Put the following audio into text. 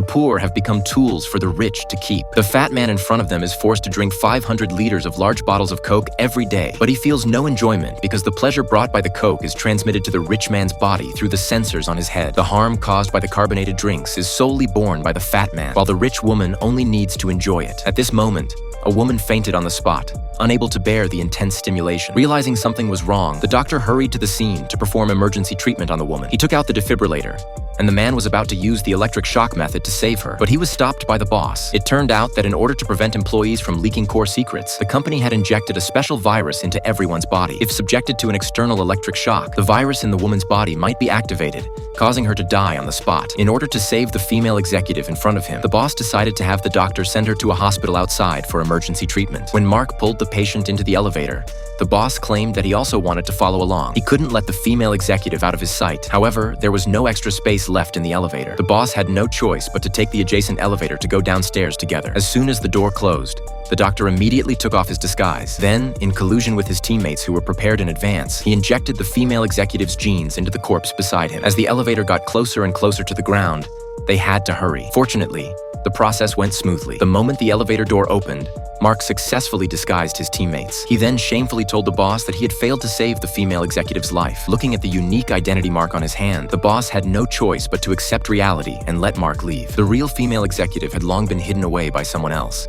poor have become tools for the rich to keep. The fat man in front of them is forced to drink 500 liters of large bottles of Coke every day, but he feels no enjoyment because the pleasure brought by the Coke is transmitted to the rich man's body through the sensors on his head. The harm caused by the carbonated drinks is solely borne by the fat man, while the rich woman only needs to enjoy it. At this moment, a woman fainted on the spot, unable to bear the intense stimulation. Realizing something was wrong, the doctor hurried to the scene to perform emergency treatment on the woman. He took out the defibrillator, and the man was about to use the electric shock method to save her, but he was stopped by the boss. It turned out that in order to prevent employees from leaking core secrets, the company had injected a special virus into everyone's body. If subjected to an external electric shock, the virus in the woman's body might be activated, causing her to die on the spot. In order to save the female executive in front of him, the boss decided to have the doctor send her to a hospital outside for emergency treatment. When Mark pulled the patient into the elevator, the boss claimed that he also wanted to follow along. He couldn't let the female executive out of his sight. However, there was no extra space left in the elevator. The boss had no choice but to take the adjacent elevator to go downstairs together. As soon as the door closed, the doctor immediately took off his disguise. Then, in collusion with his teammates who were prepared in advance, he injected the female executive's genes into the corpse beside him. As the elevator got closer and closer to the ground, they had to hurry. Fortunately, the process went smoothly. The moment the elevator door opened, Mark successfully disguised his teammates. He then shamefully told the boss that he had failed to save the female executive's life. Looking at the unique identity mark on his hand, the boss had no choice but to accept reality and let Mark leave. The real female executive had long been hidden away by someone else.